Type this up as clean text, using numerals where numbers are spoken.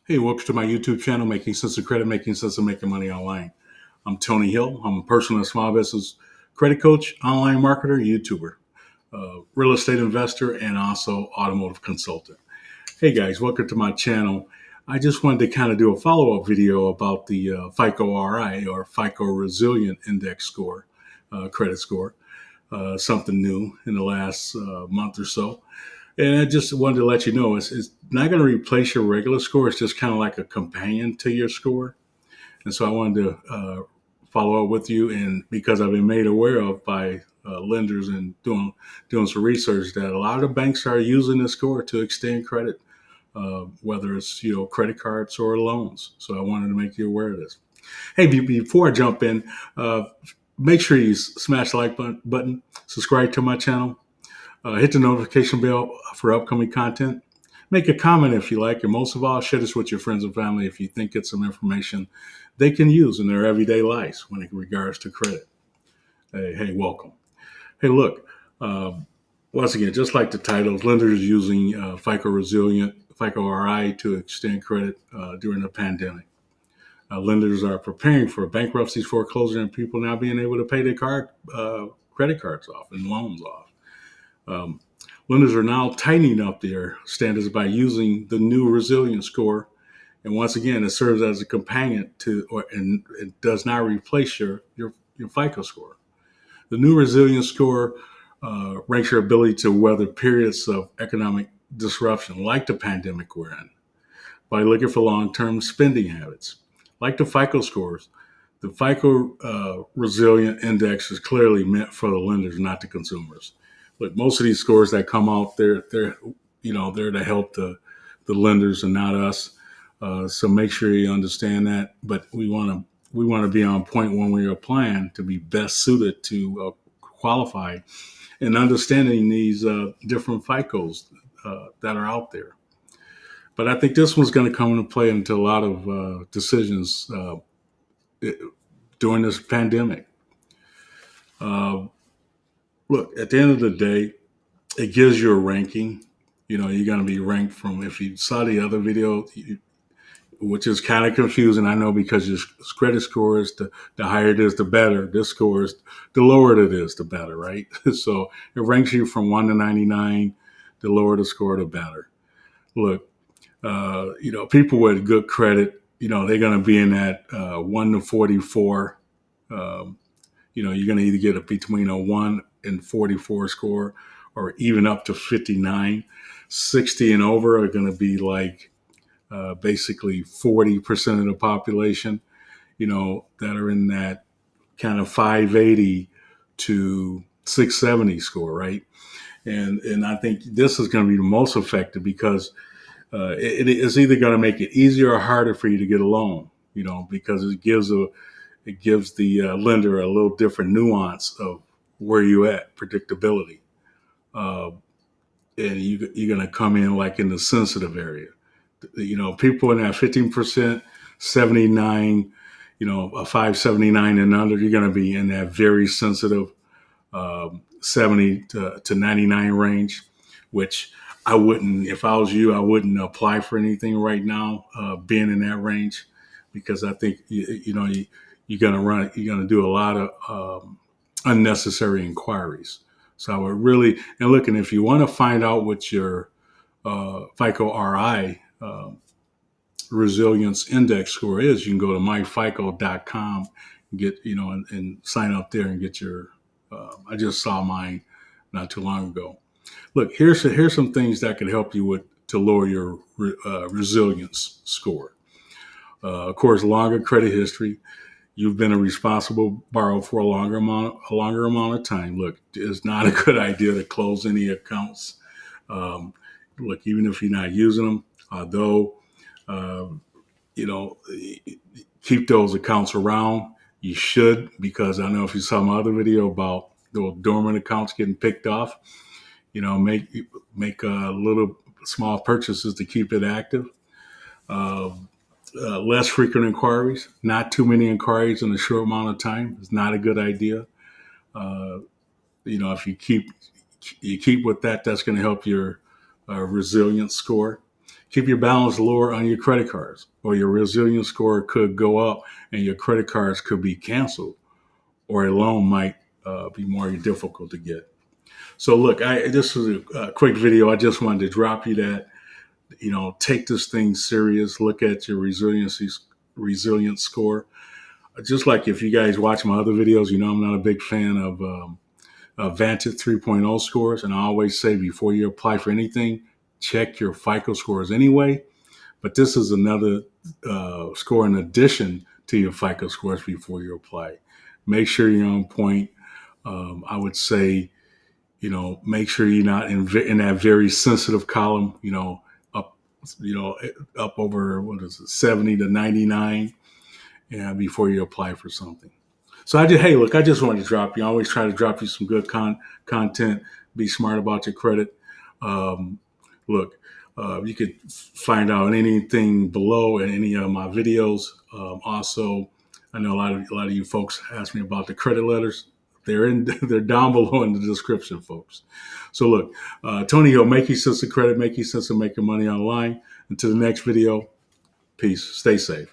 Hey, welcome to my YouTube channel, Making Sense of Credit, Making Sense of Making Money Online. I'm Tony Hill. I'm a personal and small business credit coach, online marketer, YouTuber, real estate investor, and also automotive consultant. Hey guys, welcome to my channel. I just wanted to kind of do a follow-up video about the FICO-RI or FICO Resilience Index score, credit score, something new in the last month or so. And I just wanted to let you know it's not going to replace your regular score. It's just kind of like a companion to your score. And so I wanted to follow up with you. And because I've been made aware of by lenders and doing some research that a lot of the banks are using this score to extend credit, whether it's credit cards or loans. So I wanted to make you aware of this. Hey, before I jump in, make sure you smash the like button, subscribe to my channel. Hit the notification bell for upcoming content. Make a comment if you like, and most of all, share this with your friends and family if you think it's some information they can use in their everyday lives when it regards to credit. Hey, welcome. Hey, look, once again, just like the titles, lenders using FICO Resilient, FICO-RI to extend credit during the pandemic. Lenders are preparing for bankruptcies, foreclosure, and people now being able to pay their credit cards off and loans off. Lenders are now tightening up their standards by using the new resilience score. And once again, it serves as a companion and it does not replace your FICO score. The new resilience score ranks your ability to weather periods of economic disruption, like the pandemic we're in, by looking for long-term spending habits. Like the FICO scores, the FICO Resilient Index is clearly meant for the lenders, not the consumers. Look, most of these scores that come out, they're there to help the lenders and not us. So make sure you understand that. But we want to be on point when we're applying to be best suited to qualify and understanding these different FICOs that are out there. But I think this one's going to come into play into a lot of decisions during this pandemic. Look, at the end of the day, it gives you a ranking. You're going to be ranked from, if you saw the other video, which is kind of confusing, I know, because your credit score is the higher it is, the better. This score is the lower it is, the better, right? So it ranks you from 1 to 99. The lower the score, the better. Look, people with good credit, they're going to be in that 1 to 44. You're going to either get between a 1 and 44 score or even up to 59. 60 and over are going to be like basically 40% of the population, that are in that kind of 580 to 670 score, right? And I think this is going to be the most effective because it is either going to make it easier or harder for you to get a loan, because it gives the lender a little different nuance of where you at, predictability. And you're going to come in like in the sensitive area. People in that 15%, 79, a 579 and under, you're going to be in that very sensitive 70 to 99 range, which I wouldn't, if I was you, I wouldn't apply for anything right now, being in that range, because I think, you're going to do a lot of unnecessary inquiries. So I would really, and look, and if you want to find out what your FICO-RI Resilience Index score is, you can go to myfico.com and get, and sign up there and get your, I just saw mine not too long ago. Look, here's some things that could help you to lower your resilience score. Of course, longer credit history. You've been a responsible borrower for a longer amount of time. Look, it's not a good idea to close any accounts. Look, even if you're not using them, although, keep those accounts around. You should, because I know if you saw my other video about those dormant accounts getting picked off, make little small purchases to keep it active. Less frequent inquiries, not too many inquiries in a short amount of time is not a good idea. If you keep with that, that's going to help your resilience score. Keep your balance lower on your credit cards, or your resilience score could go up and your credit cards could be canceled, or a loan might be more difficult to get. So look, this was a quick video. I just wanted to drop you that, take this thing serious. Look at your resilience score. Just like if you guys watch my other videos, I'm not a big fan of Vantage 3.0 scores. And I always say before you apply for anything, check your FICO scores anyway. But this is another score in addition to your FICO scores before you apply. Make sure you're on point. I would say, make sure you're not in that very sensitive column, up, up over, 70 to 99, and before you apply for something. So I just wanted to drop you. I always try to drop you some good content. Be smart about your credit. Look, you could find out anything below in any of my videos. Also, I know a lot of you folks ask me about the credit letters. They're down below in the description, folks. So look, Tony Hill, making sense of credit, making sense of making money online. Until the next video, peace. Stay safe.